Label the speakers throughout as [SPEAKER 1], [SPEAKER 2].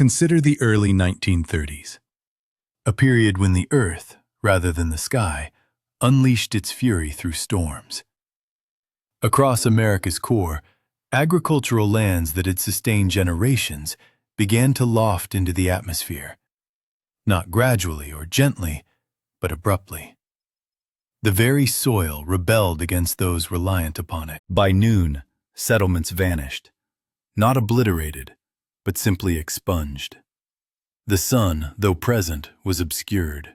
[SPEAKER 1] Consider the early 1930s, a period when the earth, rather than the sky, unleashed its fury through storms. Across America's core, agricultural lands that had sustained generations began to loft into the atmosphere, not gradually or gently, but abruptly. The very soil rebelled against those reliant upon it. By noon, settlements vanished, not obliterated, but simply expunged. The sun, though present, was obscured.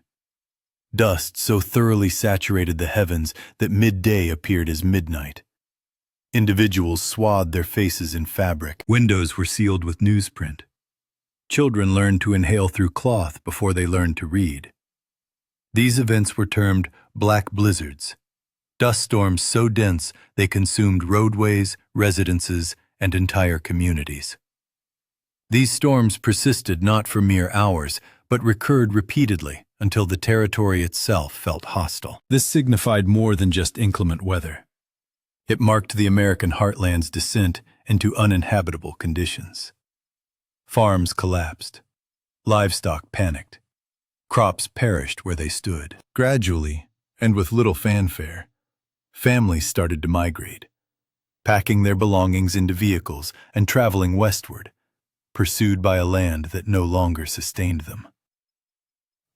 [SPEAKER 1] Dust so thoroughly saturated the heavens that midday appeared as midnight. Individuals swathed their faces in fabric. Windows were sealed with newsprint. Children learned to inhale through cloth before they learned to read. These events were termed black blizzards, dust storms so dense they consumed roadways, residences, and entire communities. These storms persisted not for mere hours, but recurred repeatedly until the territory itself felt hostile. This signified more than just inclement weather. It marked the American heartland's descent into uninhabitable conditions. Farms collapsed. Livestock panicked. Crops perished where they stood. Gradually, and with little fanfare, families started to migrate, packing their belongings into vehicles and traveling westward, pursued by a land that no longer sustained them.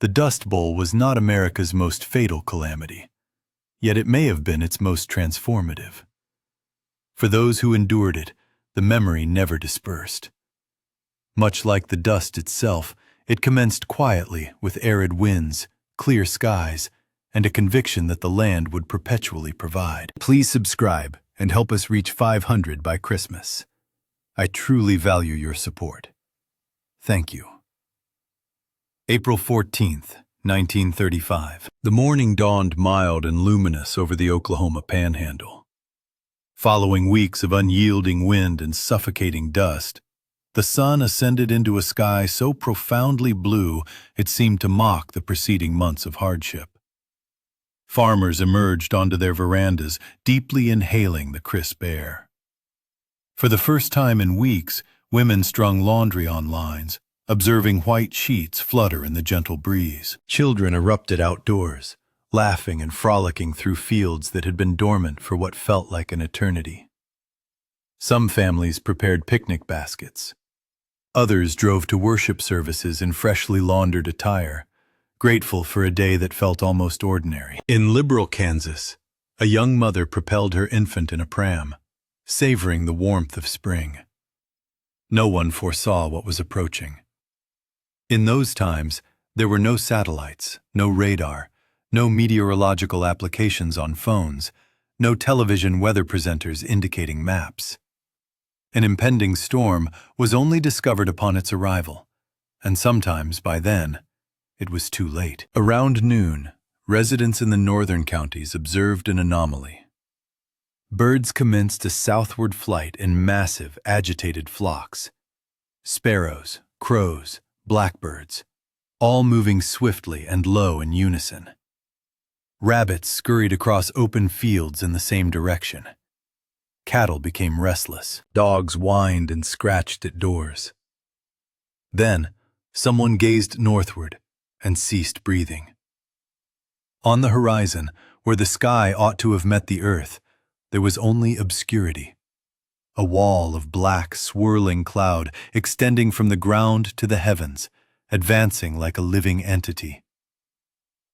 [SPEAKER 1] The Dust Bowl was not America's most fatal calamity, yet it may have been its most transformative. For those who endured it, the memory never dispersed. Much like the dust itself, it commenced quietly with arid winds, clear skies, and a conviction that the land would perpetually provide. Please subscribe and help us reach 500 by Christmas. I truly value your support. Thank you. April 14th, 1935. The morning dawned mild and luminous over the Oklahoma Panhandle. Following weeks of unyielding wind and suffocating dust, the sun ascended into a sky so profoundly blue it seemed to mock the preceding months of hardship. Farmers emerged onto their verandas, deeply inhaling the crisp air. For the first time in weeks, women strung laundry on lines, observing white sheets flutter in the gentle breeze. Children erupted outdoors, laughing and frolicking through fields that had been dormant for what felt like an eternity. Some families prepared picnic baskets. Others drove to worship services in freshly laundered attire, grateful for a day that felt almost ordinary. In Liberal, Kansas, a young mother propelled her infant in a pram, savoring the warmth of spring. No one foresaw what was approaching. In those times, there were no satellites, no radar, no meteorological applications on phones, no television weather presenters indicating maps. An impending storm was only discovered upon its arrival, and sometimes, by then, it was too late. Around noon, residents in the northern counties observed an anomaly. Birds commenced a southward flight in massive, agitated flocks. Sparrows, crows, blackbirds, all moving swiftly and low in unison. Rabbits scurried across open fields in the same direction. Cattle became restless. Dogs whined and scratched at doors. Then, someone gazed northward and ceased breathing. On the horizon, where the sky ought to have met the earth, there was only obscurity. A wall of black, swirling cloud extending from the ground to the heavens, advancing like a living entity.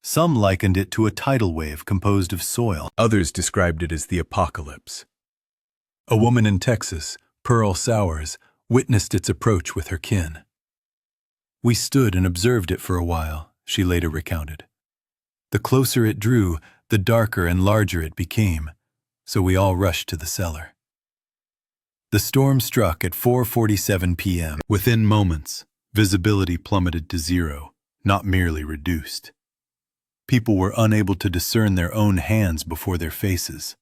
[SPEAKER 1] Some likened it to a tidal wave composed of soil. Others described it as the apocalypse. A woman in Texas, Pearl Sowers, witnessed its approach with her kin. "We stood and observed it for a while," she later recounted. "The closer it drew, the darker and larger it became, so we all rushed to the cellar." The storm struck at 4:47 p.m. Within moments, visibility plummeted to zero, not merely reduced. People were unable to discern their own hands before their faces.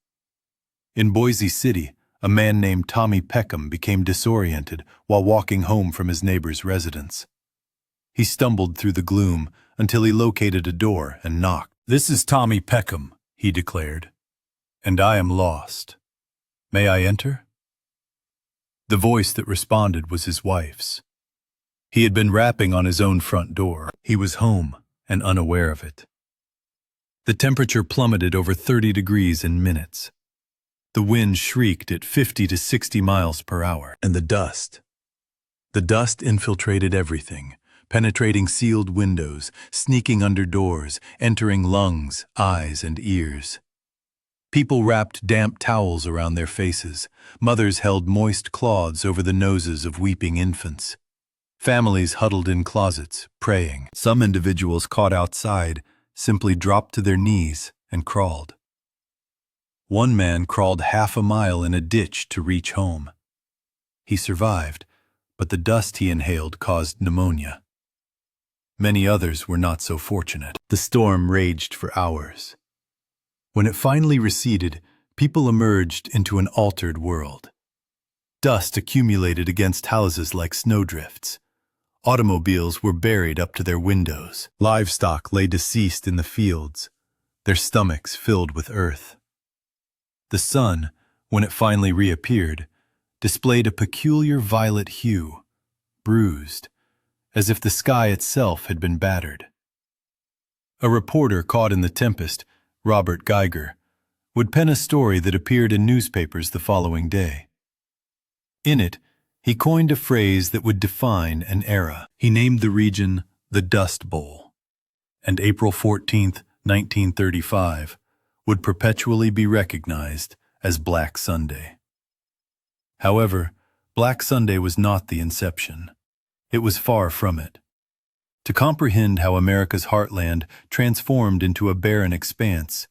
[SPEAKER 1] In Boise City, a man named Tommy Peckham became disoriented while walking home from his neighbor's residence. He stumbled through the gloom until he located a door and knocked. "This is Tommy Peckham," he declared, "and I am lost. May I enter?" The voice that responded was his wife's. He had been rapping on his own front door. He was home and unaware of it. The temperature plummeted over 30 degrees in minutes. The wind shrieked at 50 to 60 miles per hour. And the dust. The dust infiltrated everything, penetrating sealed windows, sneaking under doors, entering lungs, eyes, and ears. People wrapped damp towels around their faces. Mothers held moist cloths over the noses of weeping infants. Families huddled in closets, praying. Some individuals caught outside simply dropped to their knees and crawled. One man crawled half a mile in a ditch to reach home. He survived, but the dust he inhaled caused pneumonia. Many others were not so fortunate. The storm raged for hours. When it finally receded, people emerged into an altered world. Dust accumulated against houses like snowdrifts. Automobiles were buried up to their windows. Livestock lay deceased in the fields, their stomachs filled with earth. The sun, when it finally reappeared, displayed a peculiar violet hue, bruised, as if the sky itself had been battered. A reporter caught in the tempest, Robert Geiger, would pen a story that appeared in newspapers the following day. In it, he coined a phrase that would define an era. He named the region the Dust Bowl, and April 14, 1935, would perpetually be recognized as Black Sunday. However, Black Sunday was not the inception. It was far from it. To comprehend how America's heartland transformed into a barren expanse,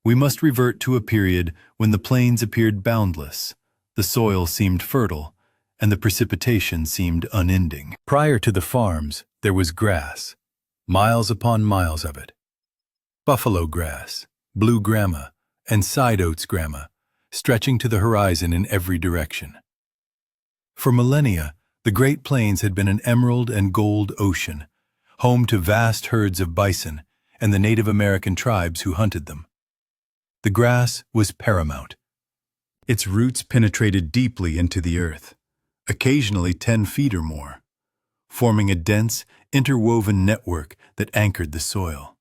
[SPEAKER 1] we must revert to a period when the plains appeared boundless, the soil seemed fertile, and the precipitation seemed unending. Prior to the farms, there was grass, miles upon miles of it. Buffalo grass, blue grama, and side oats grama, stretching to the horizon in every direction. For millennia, the Great Plains had been an emerald and gold ocean, home to vast herds of bison and the Native American tribes who hunted them. The grass was paramount. Its roots penetrated deeply into the earth, occasionally 10 feet or more, forming a dense, interwoven network that anchored the soil.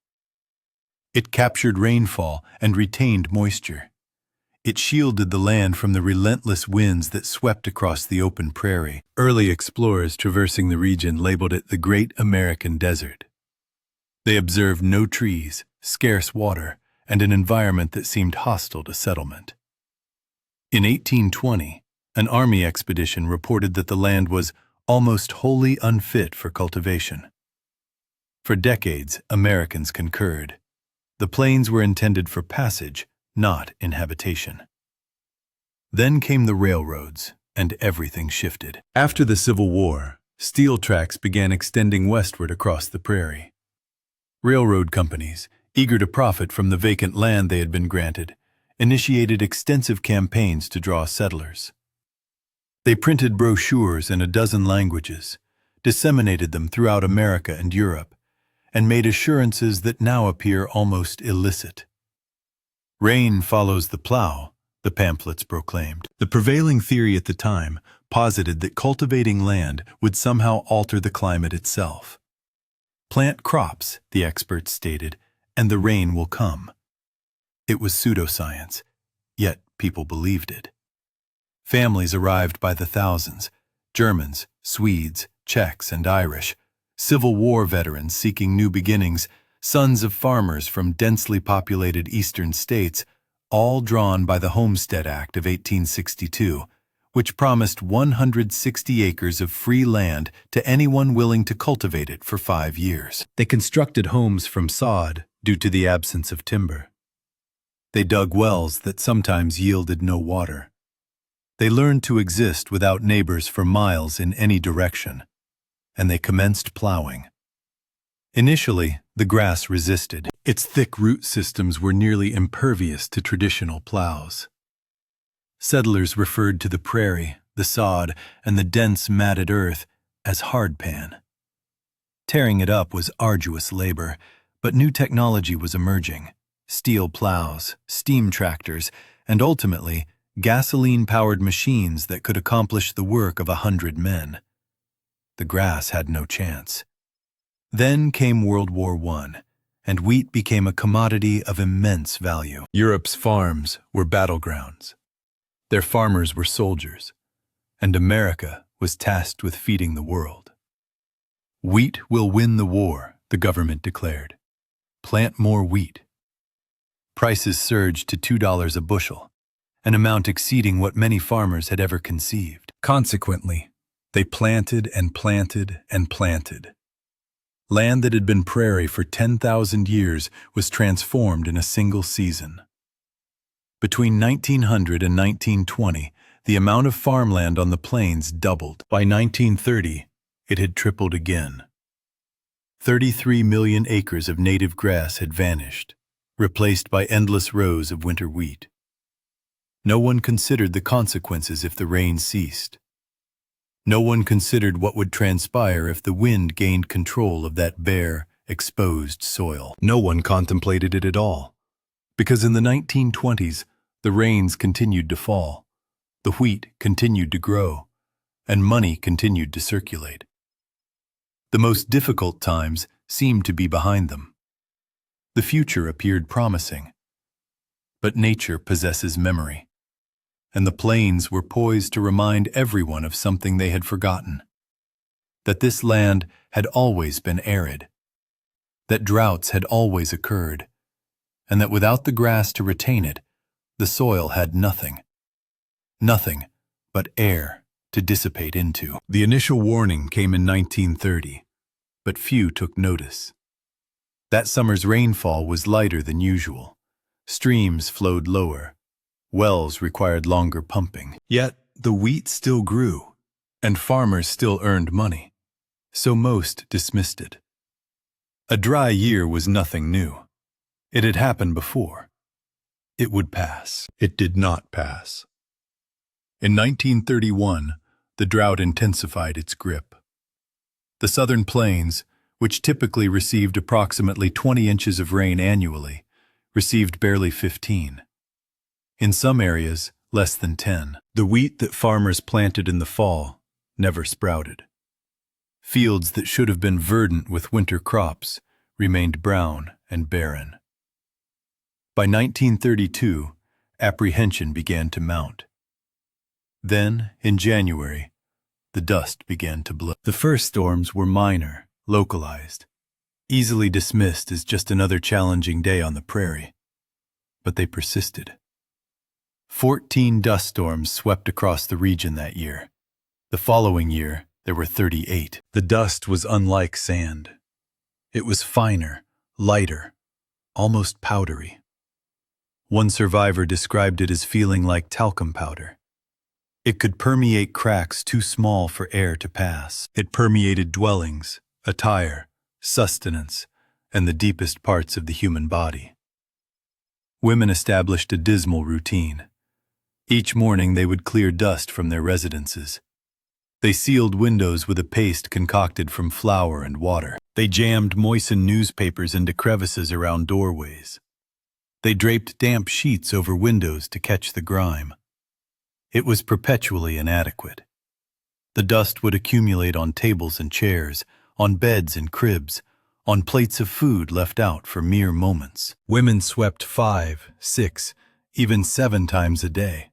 [SPEAKER 1] It captured rainfall and retained moisture. It shielded the land from the relentless winds that swept across the open prairie. Early explorers traversing the region labeled it the Great American Desert. They observed no trees, scarce water, and an environment that seemed hostile to settlement. In 1820, an army expedition reported that the land was almost wholly unfit for cultivation. For decades, Americans concurred. The plains were intended for passage, not inhabitation. Then came the railroads, and everything shifted. After the Civil War, steel tracks began extending westward across the prairie. Railroad companies, eager to profit from the vacant land they had been granted, initiated extensive campaigns to draw settlers. They printed brochures in a dozen languages, disseminated them throughout America and Europe, and made assurances that now appear almost illicit. Rain follows the plow, the pamphlets proclaimed. The prevailing theory at the time posited that cultivating land would somehow alter the climate itself. Plant crops, the experts stated, and the rain will come. It was pseudoscience, yet people believed it. Families arrived by the thousands, Germans, Swedes, Czechs, and Irish, Civil War veterans seeking new beginnings, sons of farmers from densely populated eastern states, all drawn by the Homestead Act of 1862, which promised 160 acres of free land to anyone willing to cultivate it for 5 years. They constructed homes from sod due to the absence of timber. They dug wells that sometimes yielded no water. They learned to exist without neighbors for miles in any direction, and they commenced plowing. Initially, the grass resisted. Its thick root systems were nearly impervious to traditional plows. Settlers referred to the prairie, the sod, and the dense matted earth as hardpan. Tearing it up was arduous labor, but new technology was emerging: steel plows, steam tractors, and ultimately, gasoline-powered machines that could accomplish the work of 100 men. the grass had no chance. Then came World War I, and wheat became a commodity of immense value. Europe's farms were battlegrounds. Their farmers were soldiers, and America was tasked with feeding the world. Wheat will win the war, the government declared. Plant more wheat. Prices surged to $2 a bushel, an amount exceeding what many farmers had ever conceived. Consequently, they planted and planted and planted. Land that had been prairie for 10,000 years was transformed in a single season. Between 1900 and 1920, the amount of farmland on the plains doubled. By 1930, it had tripled again. 33 million acres of native grass had vanished, replaced by endless rows of winter wheat. No one considered the consequences if the rain ceased. No one considered what would transpire if the wind gained control of that bare, exposed soil. No one contemplated it at all, because in the 1920s, the rains continued to fall, the wheat continued to grow, and money continued to circulate. The most difficult times seemed to be behind them. The future appeared promising. But nature possesses memory, and the plains were poised to remind everyone of something they had forgotten: that this land had always been arid, that droughts had always occurred, and that without the grass to retain it, the soil had nothing but air to dissipate into. The initial warning came in 1930, but few took notice. That summer's rainfall was lighter than usual. Streams flowed lower. Wells required longer pumping. Yet the wheat still grew, and farmers still earned money, so most dismissed it. A dry year was nothing new. It had happened before. It would pass. It did not pass. In 1931, the drought intensified its grip. The southern plains, which typically received approximately 20 inches of rain annually, received barely 15. In some areas, less than 10. The wheat that farmers planted in the fall never sprouted. Fields that should have been verdant with winter crops remained brown and barren. By 1932, apprehension began to mount. Then, in January, the dust began to blow. The first storms were minor, localized, easily dismissed as just another challenging day on the prairie. But they persisted. 14 dust storms swept across the region that year. The following year, there were 38. The dust was unlike sand. It was finer, lighter, almost powdery. One survivor described it as feeling like talcum powder. It could permeate cracks too small for air to pass. It permeated dwellings, attire, sustenance, and the deepest parts of the human body. Women established a dismal routine. Each morning they would clear dust from their residences. They sealed windows with a paste concocted from flour and water. They jammed moistened newspapers into crevices around doorways. They draped damp sheets over windows to catch the grime. It was perpetually inadequate. The dust would accumulate on tables and chairs, on beds and cribs, on plates of food left out for mere moments. Women swept 5, 6, even 7 times a day.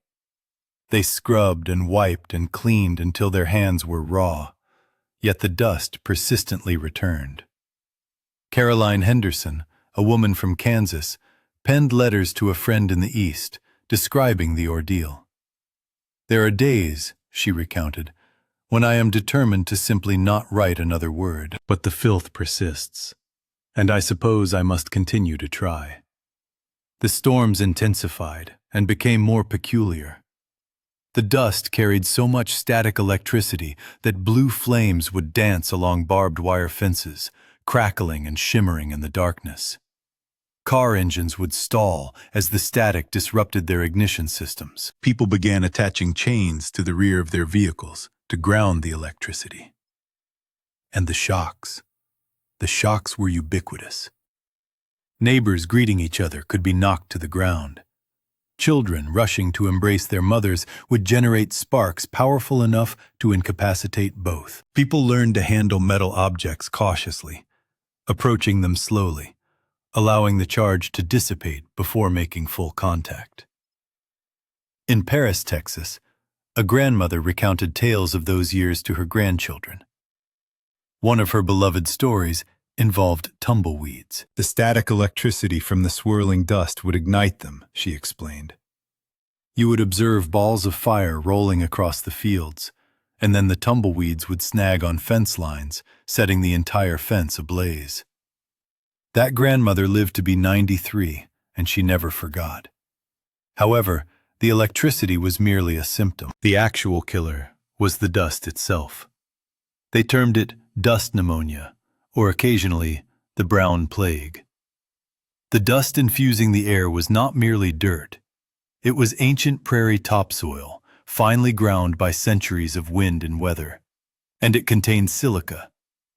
[SPEAKER 1] They scrubbed and wiped and cleaned until their hands were raw, yet the dust persistently returned. Caroline Henderson, a woman from Kansas, penned letters to a friend in the East, describing the ordeal. "There are days," she recounted, "when I am determined to simply not write another word. But the filth persists, and I suppose I must continue to try." The storms intensified and became more peculiar. The dust carried so much static electricity that blue flames would dance along barbed wire fences, crackling and shimmering in the darkness. Car engines would stall as the static disrupted their ignition systems. People began attaching chains to the rear of their vehicles to ground the electricity. And the shocks were ubiquitous. Neighbors greeting each other could be knocked to the ground. Children rushing to embrace their mothers would generate sparks powerful enough to incapacitate both. People learned to handle metal objects cautiously, approaching them slowly, allowing the charge to dissipate before making full contact. In Paris, Texas, a grandmother recounted tales of those years to her grandchildren. One of her beloved stories involved tumbleweeds. The static electricity from the swirling dust would ignite them, she explained. You would observe balls of fire rolling across the fields, and then the tumbleweeds would snag on fence lines, setting the entire fence ablaze. That grandmother lived to be 93, and she never forgot. However, the electricity was merely a symptom. The actual killer was the dust itself. They termed it dust pneumonia, or occasionally, the brown plague. The dust infusing the air was not merely dirt. It was ancient prairie topsoil, finely ground by centuries of wind and weather. And it contained silica,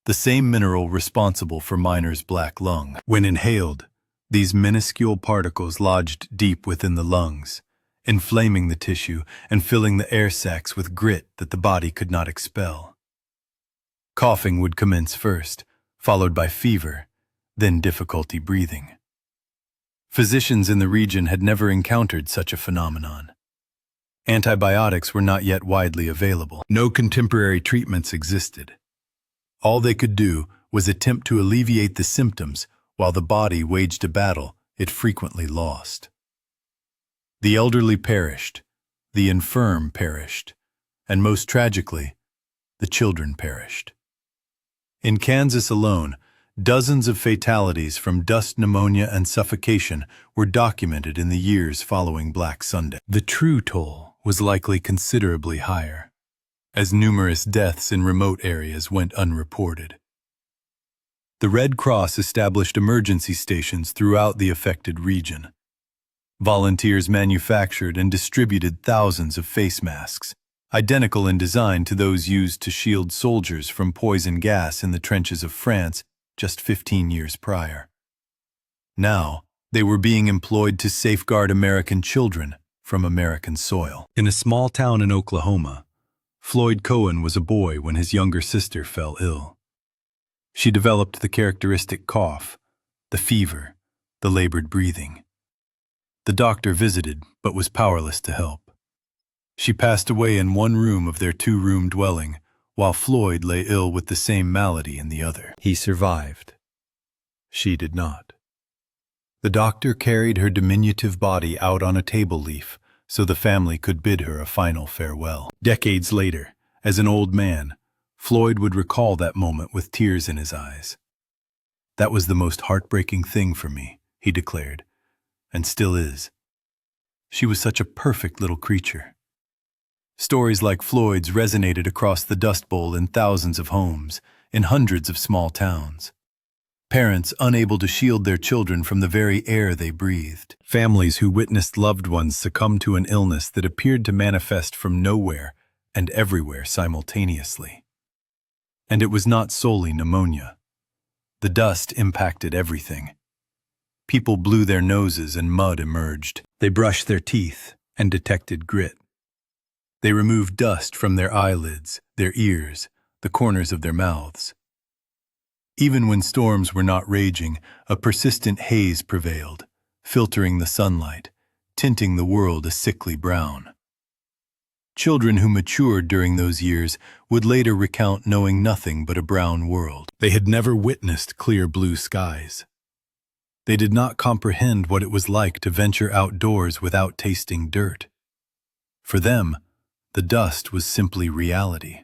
[SPEAKER 1] the same mineral responsible for miners' black lung. When inhaled, these minuscule particles lodged deep within the lungs, inflaming the tissue and filling the air sacs with grit that the body could not expel. Coughing would commence first, followed by fever, then difficulty breathing. Physicians in the region had never encountered such a phenomenon. Antibiotics were not yet widely available. No contemporary treatments existed. All they could do was attempt to alleviate the symptoms while the body waged a battle it frequently lost. The elderly perished, the infirm perished, and most tragically, the children perished. In Kansas alone, dozens of fatalities from dust pneumonia and suffocation were documented in the years following Black Sunday. The true toll was likely considerably higher, as numerous deaths in remote areas went unreported. The Red Cross established emergency stations throughout the affected region. Volunteers manufactured and distributed thousands of face masks, identical in design to those used to shield soldiers from poison gas in the trenches of France just 15 years prior. Now, they were being employed to safeguard American children from American soil. In a small town in Oklahoma, Floyd Cohen was a boy when his younger sister fell ill. She developed the characteristic cough, the fever, the labored breathing. The doctor visited, but was powerless to help. She passed away in one room of their two-room dwelling, while Floyd lay ill with the same malady in the other. He survived. She did not. The doctor carried her diminutive body out on a table leaf so the family could bid her a final farewell. Decades later, as an old man, Floyd would recall that moment with tears in his eyes. "That was the most heartbreaking thing for me," he declared, "and still is. She was such a perfect little creature." Stories like Floyd's resonated across the Dust Bowl in thousands of homes, in hundreds of small towns. Parents unable to shield their children from the very air they breathed. Families who witnessed loved ones succumb to an illness that appeared to manifest from nowhere and everywhere simultaneously. And it was not solely pneumonia. The dust impacted everything. People blew their noses and mud emerged. They brushed their teeth and detected grit. They removed dust from their eyelids, their ears, the corners of their mouths. Even when storms were not raging, a persistent haze prevailed, filtering the sunlight, tinting the world a sickly brown. Children who matured during those years would later recount knowing nothing but a brown world. They had never witnessed clear blue skies. They did not comprehend what it was like to venture outdoors without tasting dirt. For them, the dust was simply reality.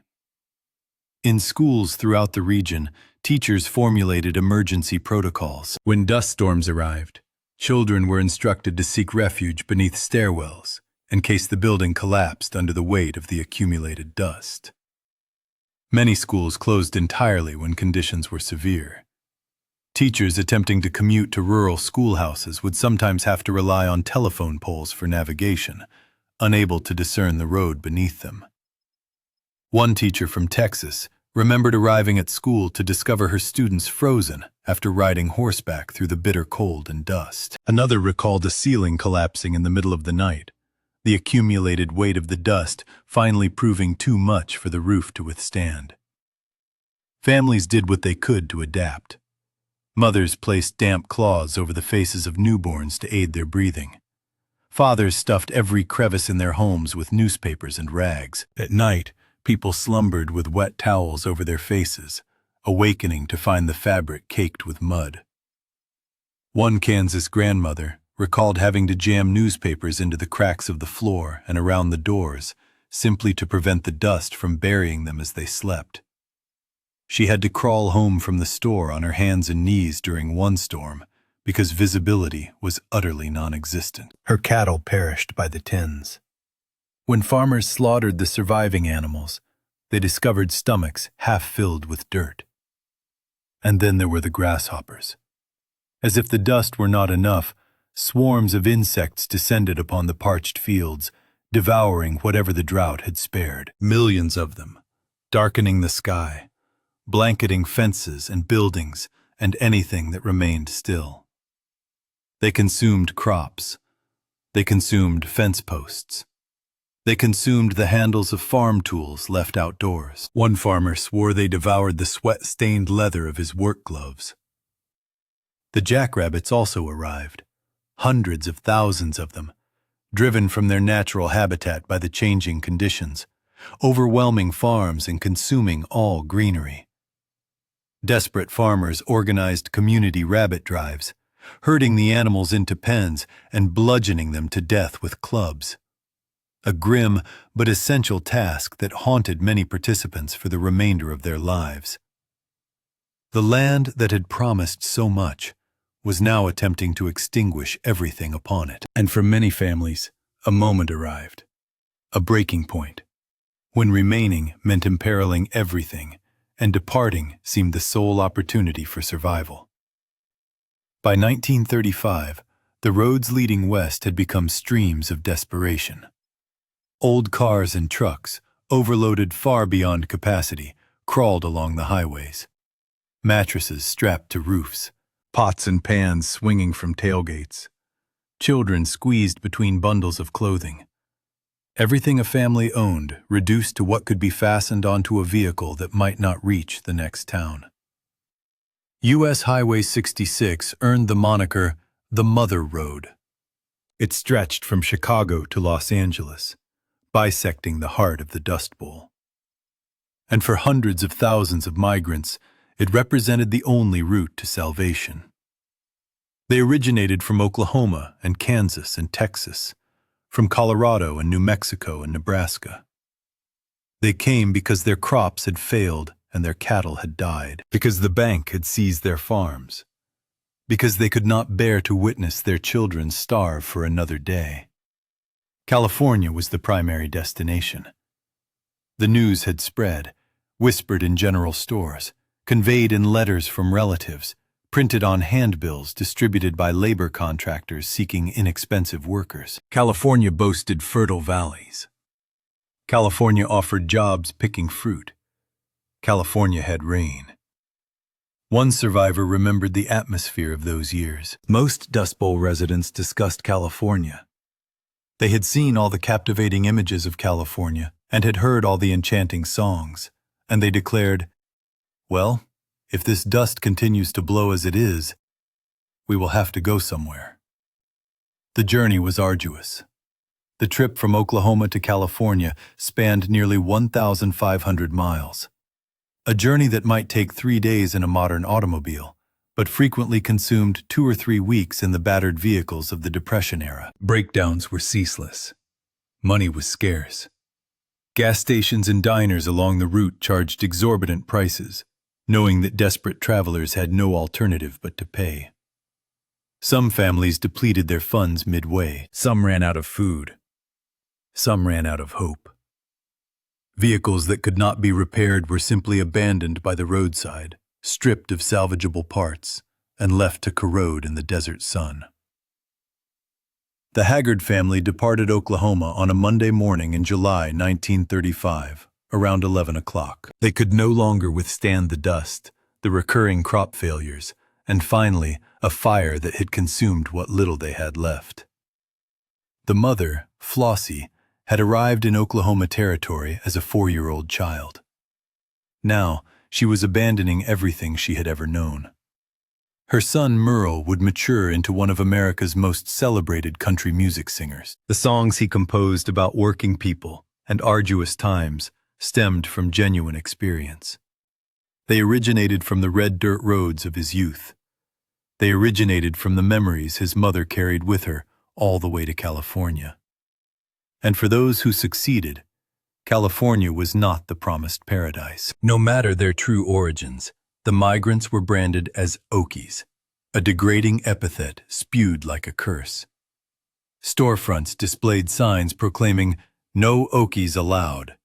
[SPEAKER 1] In schools throughout the region, teachers formulated emergency protocols. When dust storms arrived, children were instructed to seek refuge beneath stairwells in case the building collapsed under the weight of the accumulated dust. Many schools closed entirely when conditions were severe. Teachers attempting to commute to rural schoolhouses would sometimes have to rely on telephone poles for navigation, unable to discern the road beneath them. One teacher from Texas remembered arriving at school to discover her students frozen after riding horseback through the bitter cold and dust. Another recalled a ceiling collapsing in the middle of the night, the accumulated weight of the dust finally proving too much for the roof to withstand. Families did what they could to adapt. Mothers placed damp cloths over the faces of newborns to aid their breathing. Fathers stuffed every crevice in their homes with newspapers and rags. At night, people slumbered with wet towels over their faces, awakening to find the fabric caked with mud. One Kansas grandmother recalled having to jam newspapers into the cracks of the floor and around the doors, simply to prevent the dust from burying them as they slept. She had to crawl home from the store on her hands and knees during one storm because visibility was utterly non-existent. Her cattle perished by the tens. When farmers slaughtered the surviving animals, they discovered stomachs half filled with dirt. And then there were the grasshoppers. As if the dust were not enough, swarms of insects descended upon the parched fields, devouring whatever the drought had spared. Millions of them, darkening the sky, blanketing fences and buildings and anything that remained still. They consumed crops. They consumed fence posts. They consumed the handles of farm tools left outdoors. One farmer swore they devoured the sweat-stained leather of his work gloves. The jackrabbits also arrived, hundreds of thousands of them, driven from their natural habitat by the changing conditions, overwhelming farms and consuming all greenery. Desperate farmers organized community rabbit drives, herding the animals into pens and bludgeoning them to death with clubs. A grim but essential task that haunted many participants for the remainder of their lives. The land that had promised so much was now attempting to extinguish everything upon it. And for many families, a moment arrived, a breaking point, when remaining meant imperiling everything, and departing seemed the sole opportunity for survival. By 1935, the roads leading west had become streams of desperation. Old cars and trucks, overloaded far beyond capacity, crawled along the highways. Mattresses strapped to roofs, pots and pans swinging from tailgates, children squeezed between bundles of clothing. Everything a family owned reduced to what could be fastened onto a vehicle that might not reach the next town. U.S. Highway 66 earned the moniker the Mother Road. It stretched from Chicago to Los Angeles, bisecting the heart of the Dust Bowl. And for hundreds of thousands of migrants, it represented the only route to salvation. They originated from Oklahoma and Kansas and Texas, from Colorado and New Mexico and Nebraska. They came because their crops had failed and their cattle had died, because the bank had seized their farms, because they could not bear to witness their children starve for another day. California was the primary destination. The news had spread, whispered in general stores, conveyed in letters from relatives, printed on handbills distributed by labor contractors seeking inexpensive workers. California boasted fertile valleys. California offered jobs picking fruit. California had rain. One survivor remembered the atmosphere of those years. Most Dust Bowl residents discussed California. They had seen all the captivating images of California and had heard all the enchanting songs, and they declared, "Well, if this dust continues to blow as it is, we will have to go somewhere." The journey was arduous. The trip from Oklahoma to California spanned nearly 1,500 miles. A journey that might take 3 days in a modern automobile, but frequently consumed 2 or 3 weeks in the battered vehicles of the Depression era. Breakdowns were ceaseless. Money was scarce. Gas stations and diners along the route charged exorbitant prices, knowing that desperate travelers had no alternative but to pay. Some families depleted their funds midway. Some ran out of food. Some ran out of hope. Vehicles that could not be repaired were simply abandoned by the roadside, stripped of salvageable parts, and left to corrode in the desert sun. The Haggard family departed Oklahoma on a Monday morning in July 1935, around 11 o'clock. They could no longer withstand the dust, the recurring crop failures, and finally, a fire that had consumed what little they had left. The mother, Flossie, had arrived in Oklahoma Territory as a 4-year-old child. Now, she was abandoning everything she had ever known. Her son Merle would mature into one of America's most celebrated country music singers. The songs he composed about working people and arduous times stemmed from genuine experience. They originated from the red dirt roads of his youth. They originated from the memories his mother carried with her all the way to California. And for those who succeeded, California was not the promised paradise. No matter their true origins, the migrants were branded as Okies, a degrading epithet spewed like a curse. Storefronts displayed signs proclaiming, "No Okies allowed."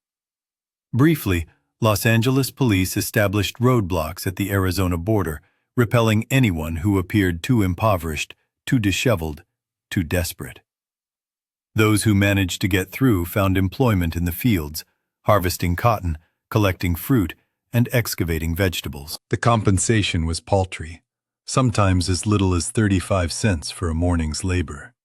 [SPEAKER 1] Briefly, Los Angeles police established roadblocks at the Arizona border, repelling anyone who appeared too impoverished, too disheveled, too desperate. Those who managed to get through found employment in the fields, harvesting cotton, collecting fruit, and excavating vegetables. The compensation was paltry, sometimes as little as 35 cents for a morning's labor.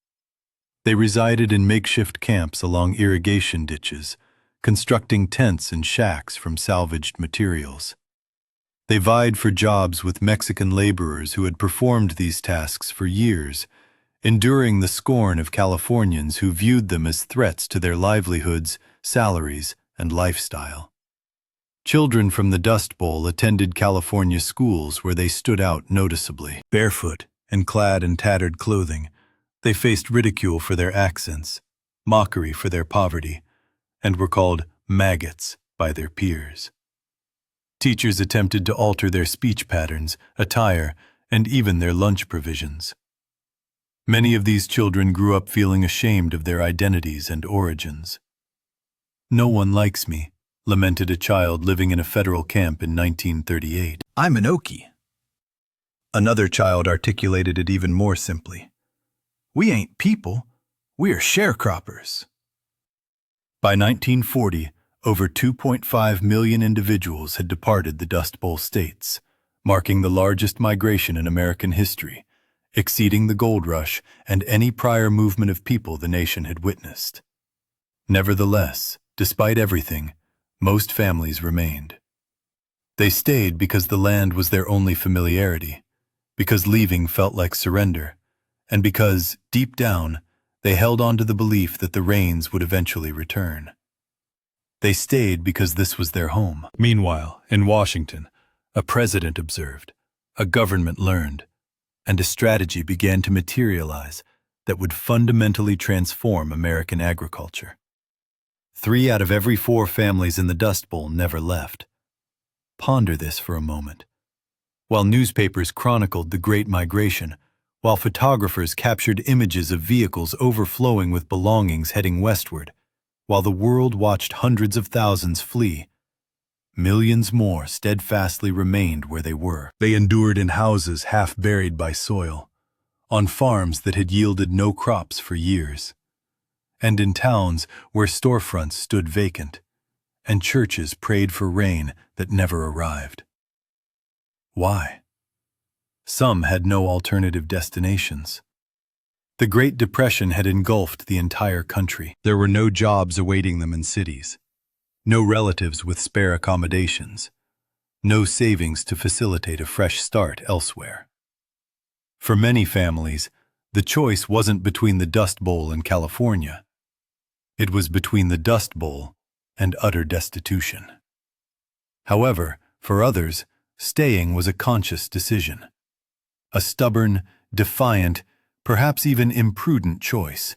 [SPEAKER 1] They resided in makeshift camps along irrigation ditches, constructing tents and shacks from salvaged materials. They vied for jobs with Mexican laborers who had performed these tasks for years, enduring the scorn of Californians who viewed them as threats to their livelihoods, salaries, and lifestyle. Children from the Dust Bowl attended California schools where they stood out noticeably. Barefoot and clad in tattered clothing, they faced ridicule for their accents, mockery for their poverty, and were called maggots by their peers. Teachers attempted to alter their speech patterns, attire, and even their lunch provisions. Many of these children grew up feeling ashamed of their identities and origins. "No one likes me," lamented a child living in a federal camp in 1938. "I'm an Okie." Another child articulated it even more simply. "We ain't people, we're sharecroppers." By 1940, over 2.5 million individuals had departed the Dust Bowl states, marking the largest migration in American history, exceeding the gold rush and any prior movement of people the nation had witnessed. Nevertheless, despite everything, most families remained. They stayed because the land was their only familiarity, because leaving felt like surrender, and because, deep down, they held on to the belief that the rains would eventually return. They stayed because this was their home. Meanwhile, in Washington, a president observed, a government learned, and a strategy began to materialize that would fundamentally transform American agriculture. 3 out of every 4 families in the Dust Bowl never left. Ponder this for a moment. While newspapers chronicled the Great Migration, while photographers captured images of vehicles overflowing with belongings heading westward, while the world watched hundreds of thousands flee, millions more steadfastly remained where they were. They endured in houses half buried by soil, on farms that had yielded no crops for years, and in towns where storefronts stood vacant, and churches prayed for rain that never arrived. Why? Some had no alternative destinations. The Great Depression had engulfed the entire country. There were no jobs awaiting them in cities, no relatives with spare accommodations, no savings to facilitate a fresh start elsewhere. For many families, the choice wasn't between the Dust Bowl and California. It was between the Dust Bowl and utter destitution. However, for others, staying was a conscious decision. A stubborn, defiant, perhaps even imprudent choice,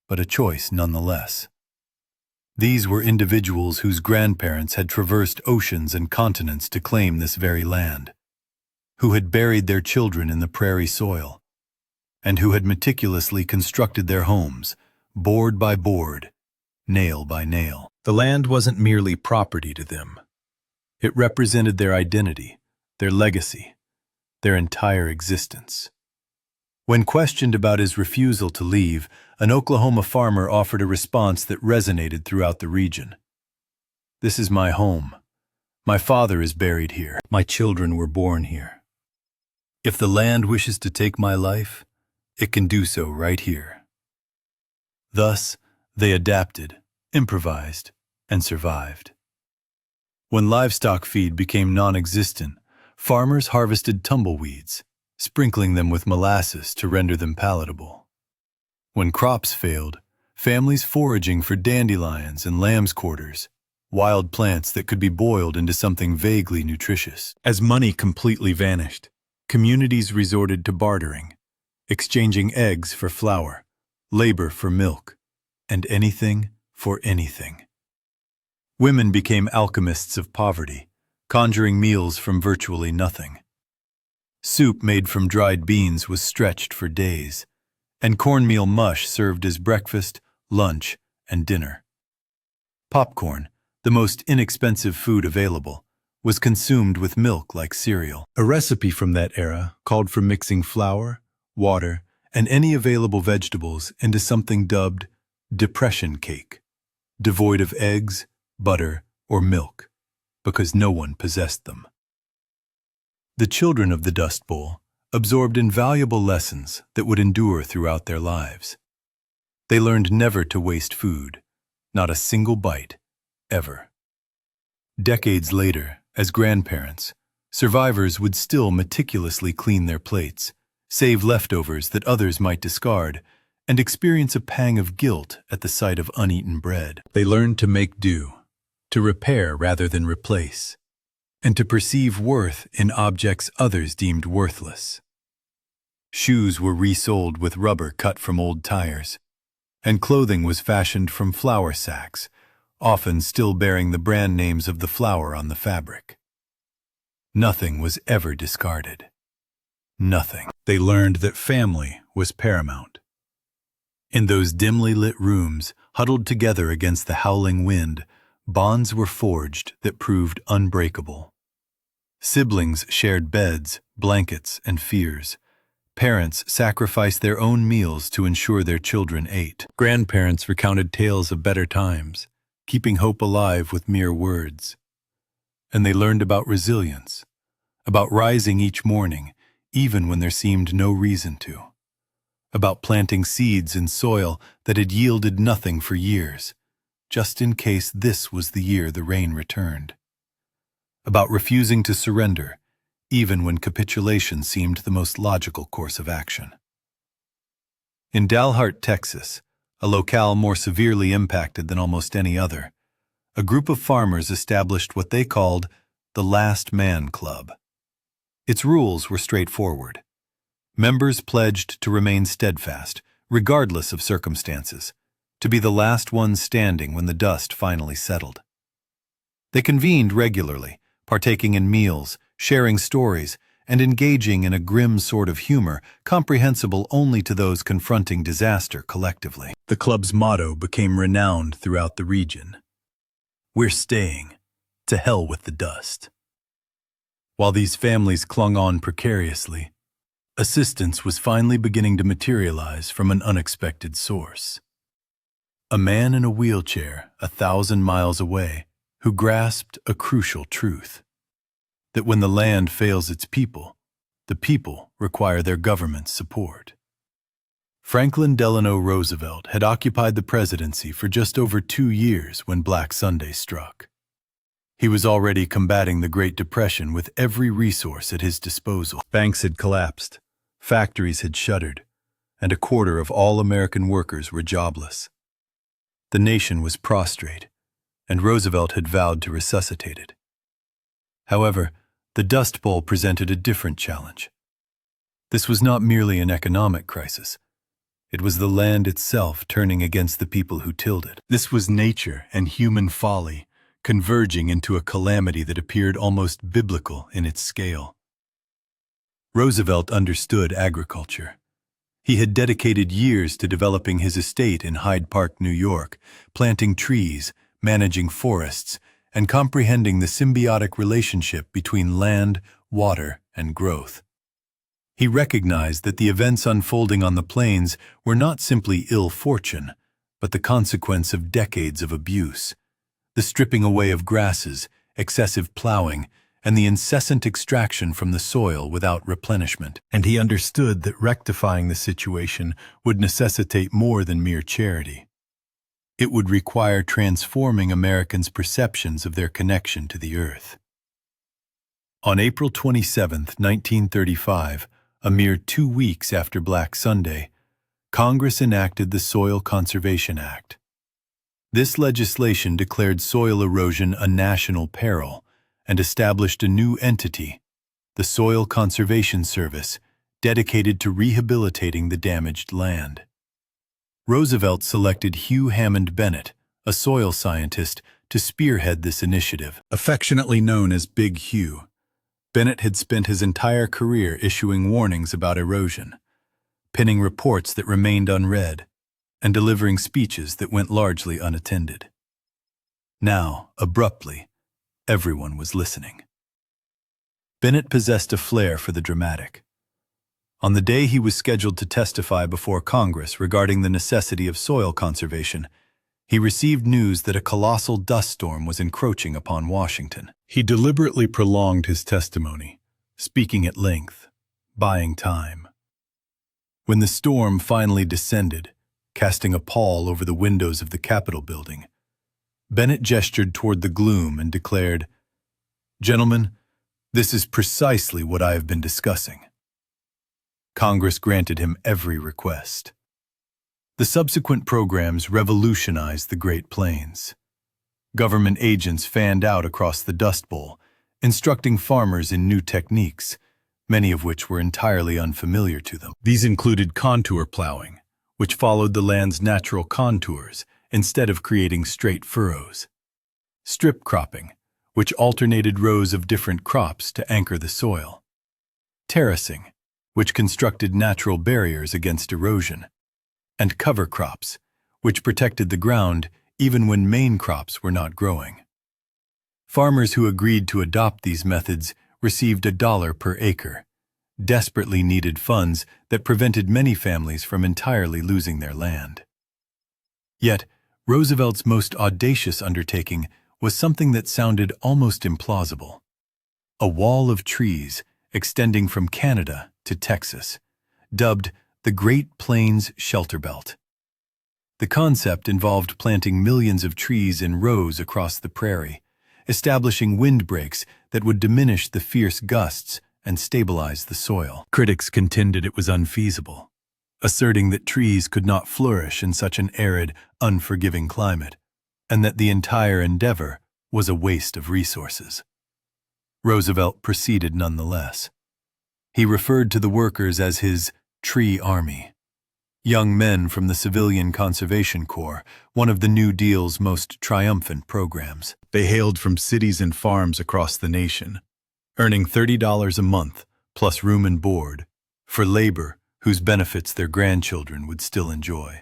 [SPEAKER 1] but a choice nonetheless. These were individuals whose grandparents had traversed oceans and continents to claim this very land, who had buried their children in the prairie soil, and who had meticulously constructed their homes, board by board, nail by nail. The land wasn't merely property to them. It represented their identity, their legacy, their entire existence. When questioned about his refusal to leave, an Oklahoma farmer offered a response that resonated throughout the region. This is my home. My father is buried here. My children were born here. If the land wishes to take my life, it can do so right here. Thus, they adapted, improvised, and survived. When livestock feed became non-existent, farmers harvested tumbleweeds, sprinkling them with molasses to render them palatable. When crops failed, families foraging for dandelions and lamb's quarters, wild plants that could be boiled into something vaguely nutritious. As money completely vanished, communities resorted to bartering, exchanging eggs for flour, labor for milk, and anything for anything. Women became alchemists of poverty, conjuring meals from virtually nothing. Soup made from dried beans was stretched for days, and cornmeal mush served as breakfast, lunch, and dinner. Popcorn, the most inexpensive food available, was consumed with milk like cereal. A recipe from that era called for mixing flour, water, and any available vegetables into something dubbed depression cake, devoid of eggs, butter, or milk, because no one possessed them. The children of the Dust Bowl absorbed invaluable lessons that would endure throughout their lives. They learned never to waste food, not a single bite, ever. Decades later, as grandparents, survivors would still meticulously clean their plates, save leftovers that others might discard, and experience a pang of guilt at the sight of uneaten bread. They learned to make do, to repair rather than replace, and to perceive worth in objects others deemed worthless. Shoes were resoled with rubber cut from old tires, and clothing was fashioned from flour sacks, often still bearing the brand names of the flour on the fabric. Nothing was ever discarded. Nothing. They learned that family was paramount. In those dimly lit rooms, huddled together against the howling wind, bonds were forged that proved unbreakable. Siblings shared beds, blankets, and fears. Parents sacrificed their own meals to ensure their children ate. Grandparents recounted tales of better times, keeping hope alive with mere words. And they learned about resilience, about rising each morning, even when there seemed no reason to, about planting seeds in soil that had yielded nothing for years, just in case this was the year the rain returned, about refusing to surrender, even when capitulation seemed the most logical course of action. In Dalhart, Texas, a locale more severely impacted than almost any other, a group of farmers established what they called the Last Man Club. Its rules were straightforward. Members pledged to remain steadfast, regardless of circumstances, to be the last ones standing when the dust finally settled. They convened regularly, partaking in meals, sharing stories, and engaging in a grim sort of humor comprehensible only to those confronting disaster collectively. The club's motto became renowned throughout the region. "We're staying. To hell with the dust." While these families clung on precariously, assistance was finally beginning to materialize from an unexpected source. A man in a wheelchair 1,000 miles away who grasped a crucial truth: that when the land fails its people, the people require their government's support. Franklin Delano Roosevelt had occupied the presidency for just over 2 years when Black Sunday struck. He was already combating the Great Depression with every resource at his disposal. Banks had collapsed, factories had shuttered, and 1/4 of all American workers were jobless. The nation was prostrate, and Roosevelt had vowed to resuscitate it. However, the Dust Bowl presented a different challenge. This was not merely an economic crisis. It was the land itself turning against the people who tilled it. This was nature and human folly converging into a calamity that appeared almost biblical in its scale. Roosevelt understood agriculture. He had dedicated years to developing his estate in Hyde Park, New York, planting trees, managing forests, and comprehending the symbiotic relationship between land, water, and growth. He recognized that the events unfolding on the plains were not simply ill fortune, but the consequence of decades of abuse, the stripping away of grasses, excessive plowing, and the incessant extraction from the soil without replenishment. And he understood that rectifying the situation would necessitate more than mere charity. It would require transforming Americans' perceptions of their connection to the earth. On April 27, 1935, a mere 2 weeks after Black Sunday, Congress enacted the Soil Conservation Act. This legislation declared soil erosion a national peril and established a new entity, the Soil Conservation Service, dedicated to rehabilitating the damaged land. Roosevelt selected Hugh Hammond Bennett, a soil scientist, to spearhead this initiative. Affectionately known as Big Hugh, Bennett had spent his entire career issuing warnings about erosion, penning reports that remained unread, and delivering speeches that went largely unattended. Now, abruptly, everyone was listening. Bennett possessed a flair for the dramatic. On the day he was scheduled to testify before Congress regarding the necessity of soil conservation, he received news that a colossal dust storm was encroaching upon Washington. He deliberately prolonged his testimony, speaking at length, buying time. When the storm finally descended, casting a pall over the windows of the Capitol building, Bennett gestured toward the gloom and declared, "Gentlemen, this is precisely what I have been discussing." Congress granted him every request. The subsequent programs revolutionized the Great Plains. Government agents fanned out across the Dust Bowl, instructing farmers in new techniques, many of which were entirely unfamiliar to them. These included contour plowing, which followed the land's natural contours instead of creating straight furrows; strip cropping, which alternated rows of different crops to anchor the soil; terracing, which constructed natural barriers against erosion; and cover crops, which protected the ground even when main crops were not growing. Farmers who agreed to adopt these methods received $1 per acre, desperately needed funds that prevented many families from entirely losing their land. Yet, Roosevelt's most audacious undertaking was something that sounded almost implausible: a wall of trees extending from Canada to Texas, dubbed the Great Plains Shelter Belt. The concept involved planting millions of trees in rows across the prairie, establishing windbreaks that would diminish the fierce gusts and stabilize the soil. Critics contended it was unfeasible, asserting that trees could not flourish in such an arid, unforgiving climate, and that the entire endeavor was a waste of resources. Roosevelt proceeded nonetheless. He referred to the workers as his Tree Army, young men from the Civilian Conservation Corps, one of the New Deal's most triumphant programs. They hailed from cities and farms across the nation, earning $30 a month, plus room and board, for labor whose benefits their grandchildren would still enjoy.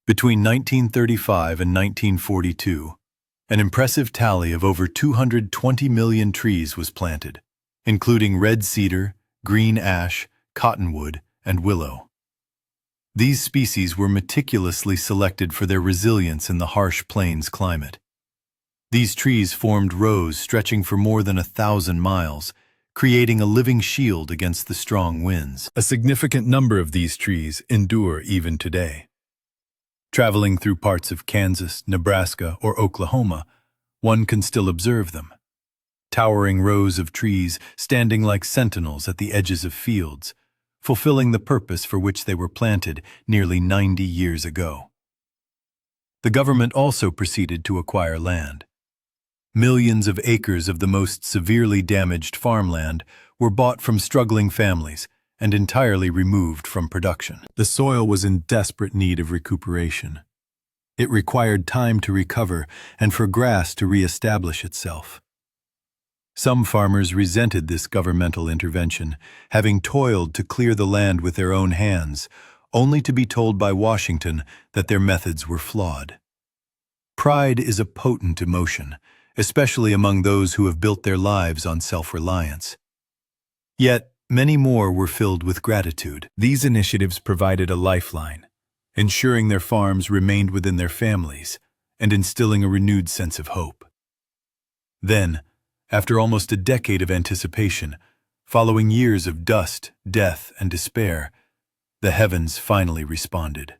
[SPEAKER 1] Between 1935 and 1942, an impressive tally of over 220 million trees was planted, including red cedar, green ash, cottonwood, and willow. These species were meticulously selected for their resilience in the harsh plains climate. These trees formed rows stretching for more than 1,000 miles, creating a living shield against the strong winds. A significant number of these trees endure even today. Traveling through parts of Kansas, Nebraska, or Oklahoma, one can still observe them. Towering rows of trees standing like sentinels at the edges of fields, fulfilling the purpose for which they were planted nearly 90 years ago. The government also proceeded to acquire land. Millions of acres of the most severely damaged farmland were bought from struggling families and entirely removed from production. The soil was in desperate need of recuperation. It required time to recover and for grass to reestablish itself. Some farmers resented this governmental intervention, having toiled to clear the land with their own hands, only to be told by Washington that their methods were flawed. Pride is a potent emotion, especially among those who have built their lives on self-reliance. Yet, many more were filled with gratitude. These initiatives provided a lifeline, ensuring their farms remained within their families and instilling a renewed sense of hope. Then, after almost a decade of anticipation, following years of dust, death, and despair, the heavens finally responded.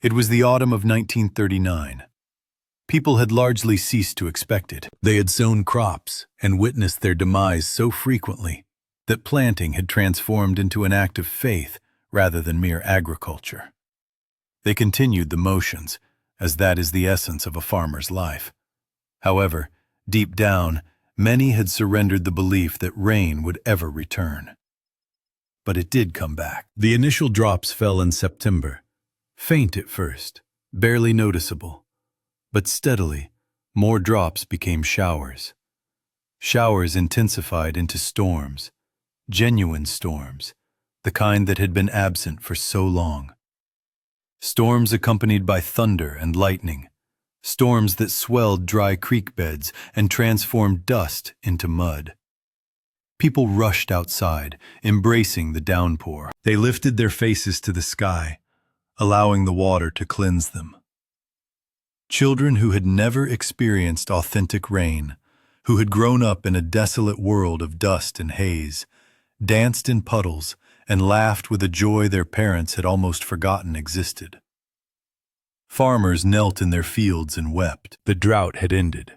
[SPEAKER 1] It was the autumn of 1939. People had largely ceased to expect it. They had sown crops and witnessed their demise so frequently that planting had transformed into an act of faith rather than mere agriculture. They continued the motions, as that is the essence of a farmer's life. However, deep down, many had surrendered the belief that rain would ever return. But it did come back. The initial drops fell in September, faint at first, barely noticeable. But steadily, more drops became showers. Showers intensified into storms, genuine storms, the kind that had been absent for so long. Storms accompanied by thunder and lightning, storms that swelled dry creek beds and transformed dust into mud. People rushed outside, embracing the downpour. They lifted their faces to the sky, allowing the water to cleanse them. Children who had never experienced authentic rain, who had grown up in a desolate world of dust and haze, danced in puddles and laughed with a joy their parents had almost forgotten existed. Farmers knelt in their fields and wept. The drought had ended.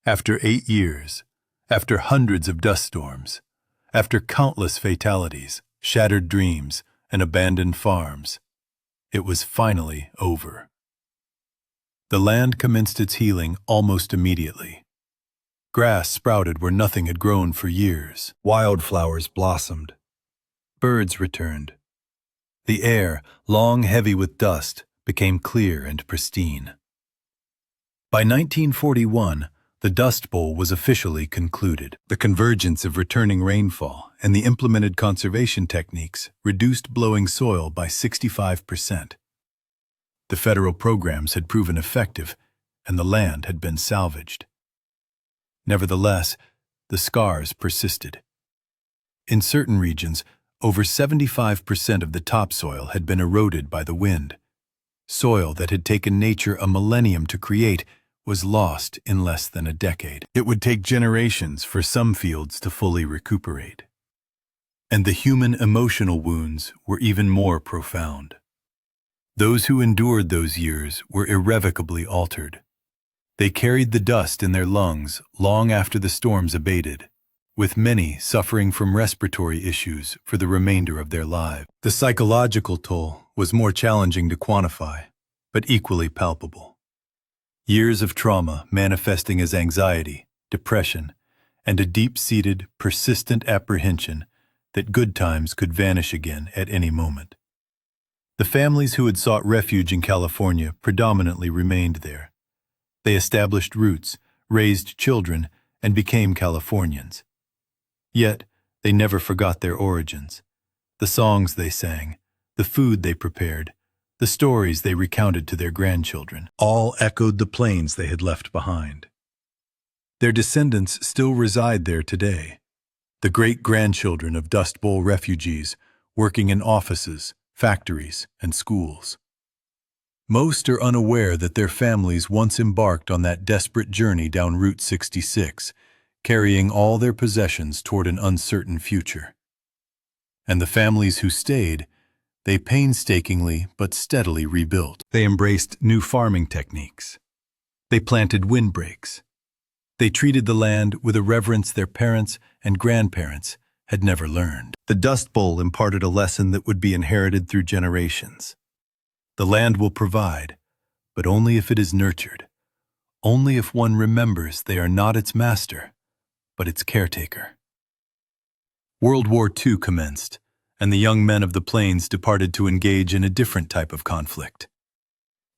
[SPEAKER 1] After 8 years, after hundreds of dust storms, after countless fatalities, shattered dreams, and abandoned farms, it was finally over. The land commenced its healing almost immediately. Grass sprouted where nothing had grown for years. Wildflowers blossomed. Birds returned. The air, long heavy with dust, became clear and pristine. By 1941, the Dust Bowl was officially concluded. The convergence of returning rainfall and the implemented conservation techniques reduced blowing soil by 65%. The federal programs had proven effective, and the land had been salvaged. Nevertheless, the scars persisted. In certain regions, over 75% of the topsoil had been eroded by the wind. Soil that had taken nature a millennium to create was lost in less than a decade. It would take generations for some fields to fully recuperate. And the human emotional wounds were even more profound. Those who endured those years were irrevocably altered. They carried the dust in their lungs long after the storms abated, with many suffering from respiratory issues for the remainder of their lives. The psychological toll was more challenging to quantify, but equally palpable. Years of trauma manifesting as anxiety, depression, and a deep-seated, persistent apprehension that good times could vanish again at any moment. The families who had sought refuge in California predominantly remained there. They established roots, raised children, and became Californians. Yet, they never forgot their origins. The songs they sang, the food they prepared, the stories they recounted to their grandchildren, all echoed the plains they had left behind. Their descendants still reside there today, the great-grandchildren of Dust Bowl refugees working in offices, factories, and schools. Most are unaware that their families once embarked on that desperate journey down Route 66, carrying all their possessions toward an uncertain future. And the families who stayed, they painstakingly but steadily rebuilt. They embraced new farming techniques. They planted windbreaks. They treated the land with a reverence their parents and grandparents had never learned. The Dust Bowl imparted a lesson that would be inherited through generations. The land will provide, but only if it is nurtured, only if one remembers they are not its master, but its caretaker. World War II commenced, and the young men of the plains departed to engage in a different type of conflict.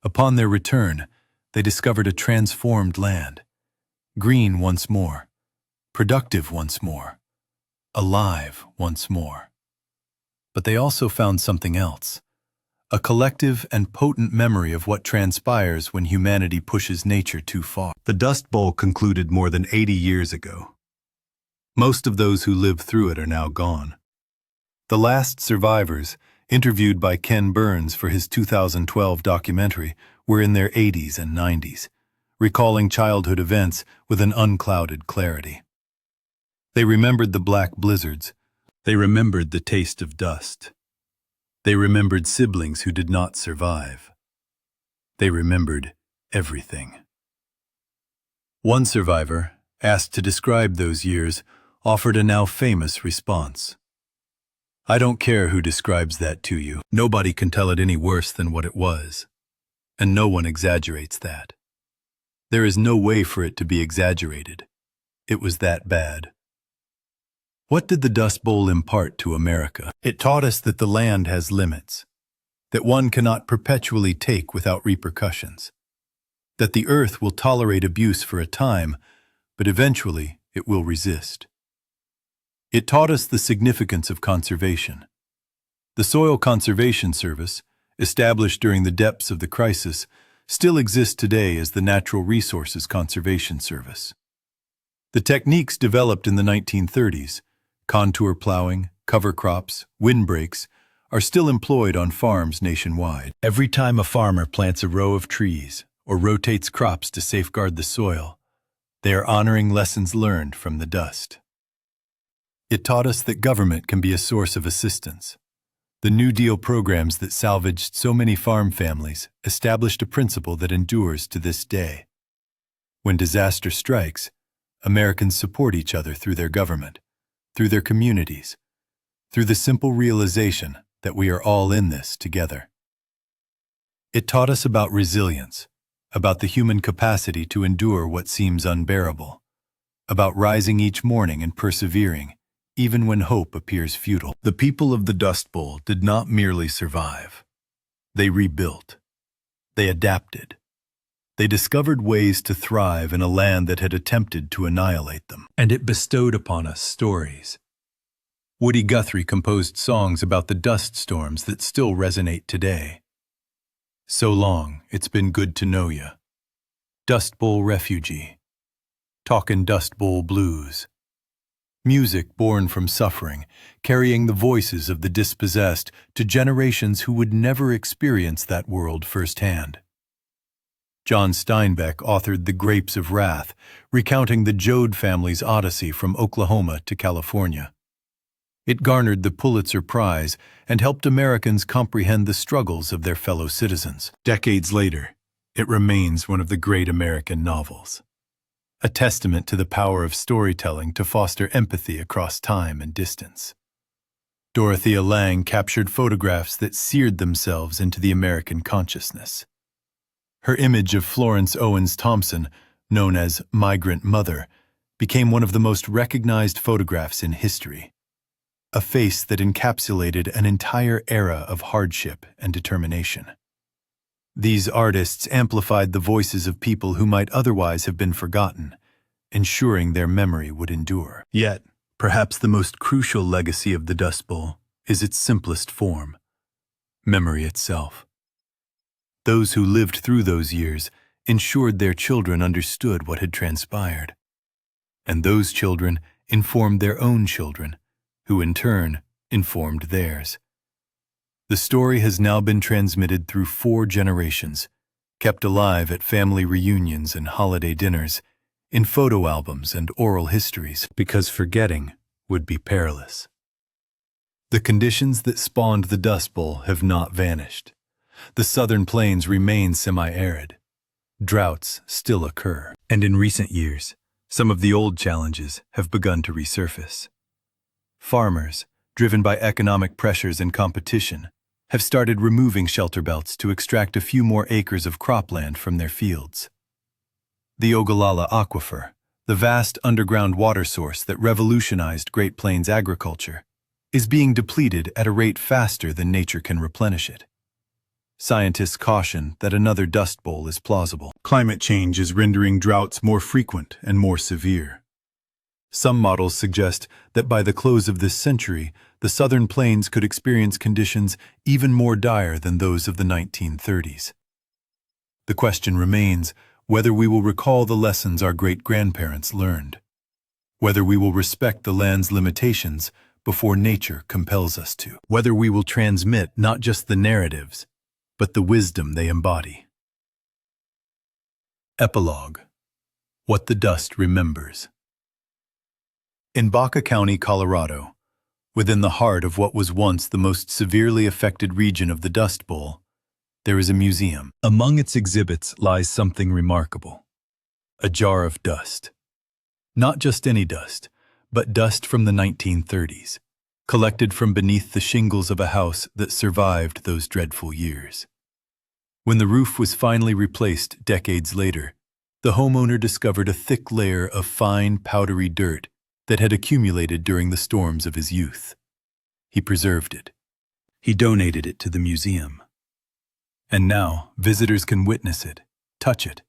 [SPEAKER 1] Upon their return, they discovered a transformed land, green once more, productive once more, alive once more. But they also found something else, a collective and potent memory of what transpires when humanity pushes nature too far. The Dust Bowl concluded more than 80 years ago. Most of those who lived through it are now gone. The last survivors, interviewed by Ken Burns for his 2012 documentary, were in their 80s and 90s, recalling childhood events with an unclouded clarity. They remembered the black blizzards. They remembered the taste of dust. They remembered siblings who did not survive. They remembered everything. One survivor, asked to describe those years, offered a now famous response. "I don't care who describes that to you. Nobody can tell it any worse than what it was. And no one exaggerates that. There is no way for it to be exaggerated. It was that bad." What did the Dust Bowl impart to America? It taught us that the land has limits, that one cannot perpetually take without repercussions, that the earth will tolerate abuse for a time, but eventually it will resist. It taught us the significance of conservation. The Soil Conservation Service, established during the depths of the crisis, still exists today as the Natural Resources Conservation Service. The techniques developed in the 1930s, contour plowing, cover crops, windbreaks, are still employed on farms nationwide. Every time a farmer plants a row of trees or rotates crops to safeguard the soil, they are honoring lessons learned from the dust. It taught us that government can be a source of assistance. The New Deal programs that salvaged so many farm families established a principle that endures to this day. When disaster strikes, Americans support each other through their government, through their communities, through the simple realization that we are all in this together. It taught us about resilience, about the human capacity to endure what seems unbearable, about rising each morning and persevering, even when hope appears futile. The people of the Dust Bowl did not merely survive. They rebuilt. They adapted. They discovered ways to thrive in a land that had attempted to annihilate them. And it bestowed upon us stories. Woody Guthrie composed songs about the dust storms that still resonate today. "So Long, It's Been Good to Know Ya," "Dust Bowl Refugee," "Talkin' Dust Bowl Blues." Music born from suffering, carrying the voices of the dispossessed to generations who would never experience that world firsthand. John Steinbeck authored The Grapes of Wrath, recounting the Joad family's odyssey from Oklahoma to California. It garnered the Pulitzer Prize and helped Americans comprehend the struggles of their fellow citizens. Decades later, it remains one of the great American novels, a testament to the power of storytelling to foster empathy across time and distance. Dorothea Lange captured photographs that seared themselves into the American consciousness. Her image of Florence Owens Thompson, known as Migrant Mother, became one of the most recognized photographs in history, a face that encapsulated an entire era of hardship and determination. These artists amplified the voices of people who might otherwise have been forgotten, ensuring their memory would endure. Yet, perhaps the most crucial legacy of the Dust Bowl is its simplest form: memory itself. Those who lived through those years ensured their children understood what had transpired. And those children informed their own children, who in turn informed theirs. The story has now been transmitted through 4 generations, kept alive at family reunions and holiday dinners, in photo albums and oral histories, because forgetting would be perilous. The conditions that spawned the Dust Bowl have not vanished. The southern plains remain semi-arid. Droughts still occur. And in recent years, some of the old challenges have begun to resurface. Farmers, driven by economic pressures and competition, have started removing shelter belts to extract a few more acres of cropland from their fields. The Ogallala Aquifer, the vast underground water source that revolutionized Great Plains agriculture, is being depleted at a rate faster than nature can replenish it. Scientists caution that another Dust Bowl is plausible. Climate change is rendering droughts more frequent and more severe. Some models suggest that by the close of this century, the southern plains could experience conditions even more dire than those of the 1930s. The question remains whether we will recall the lessons our great-grandparents learned, whether we will respect the land's limitations before nature compels us to, whether we will transmit not just the narratives, but the wisdom they embody. Epilogue. What the Dust Remembers. In Baca County, Colorado, within the heart of what was once the most severely affected region of the Dust Bowl, there is a museum. Among its exhibits lies something remarkable: a jar of dust. Not just any dust, but dust from the 1930s, collected from beneath the shingles of a house that survived those dreadful years. When the roof was finally replaced decades later, the homeowner discovered a thick layer of fine, powdery dirt that had accumulated during the storms of his youth. He preserved it. He donated it to the museum. And now, visitors can witness it, touch it,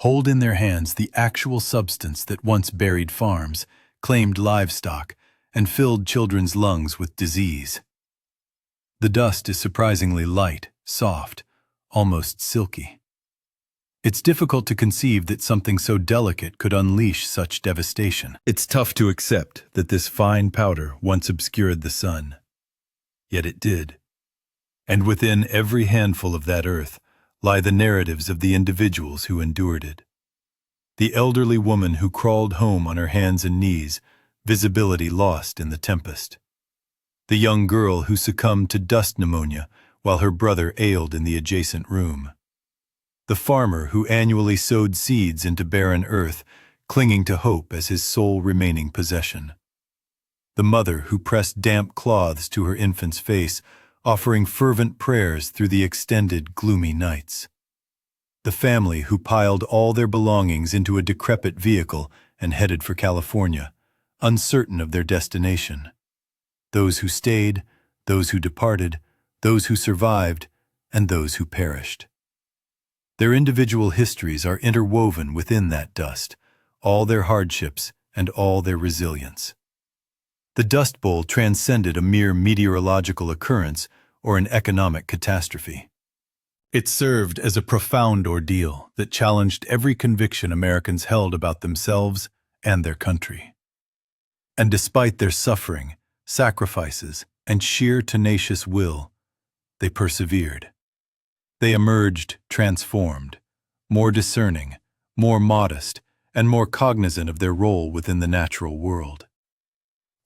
[SPEAKER 1] hold in their hands the actual substance that once buried farms, claimed livestock, and filled children's lungs with disease. The dust is surprisingly light, soft, almost silky. It's difficult to conceive that something so delicate could unleash such devastation. It's tough to accept that this fine powder once obscured the sun. Yet it did. And within every handful of that earth lie the narratives of the individuals who endured it. The elderly woman who crawled home on her hands and knees, visibility lost in the tempest. The young girl who succumbed to dust pneumonia while her brother ailed in the adjacent room. The farmer who annually sowed seeds into barren earth, clinging to hope as his sole remaining possession. The mother who pressed damp cloths to her infant's face, offering fervent prayers through the extended, gloomy nights. The family who piled all their belongings into a decrepit vehicle and headed for California, uncertain of their destination. Those who stayed, those who departed, those who survived, and those who perished. Their individual histories are interwoven within that dust, all their hardships and all their resilience. The Dust Bowl transcended a mere meteorological occurrence or an economic catastrophe. It served as a profound ordeal that challenged every conviction Americans held about themselves and their country. And despite their suffering, sacrifices, and sheer tenacious will, they persevered. They emerged transformed, more discerning, more modest, and more cognizant of their role within the natural world.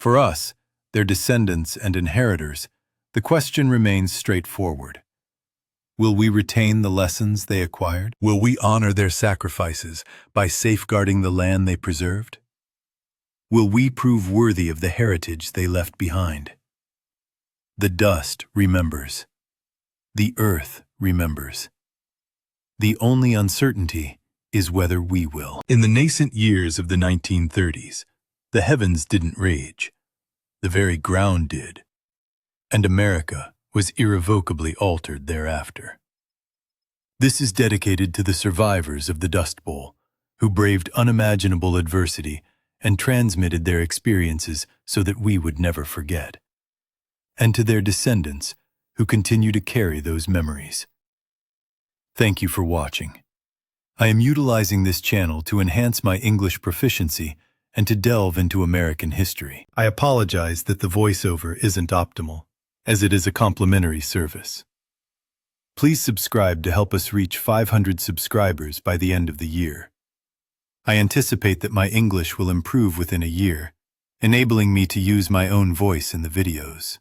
[SPEAKER 1] For us, their descendants and inheritors, the question remains straightforward. Will we retain the lessons they acquired? Will we honor their sacrifices by safeguarding the land they preserved? Will we prove worthy of the heritage they left behind? The dust remembers. The earth remembers. The only uncertainty is whether we will. In the nascent years of the 1930s, the heavens didn't rage. The very ground did. And America was irrevocably altered thereafter. This is dedicated to the survivors of the Dust Bowl, who braved unimaginable adversity and transmitted their experiences so that we would never forget. And to their descendants, who continue to carry those memories. Thank you for watching. I am utilizing this channel to enhance my English proficiency and to delve into American history. I apologize that the voiceover isn't optimal, as it is a complimentary service. Please subscribe to help us reach 500 subscribers by the end of the year. I anticipate that my English will improve within a year, enabling me to use my own voice in the videos.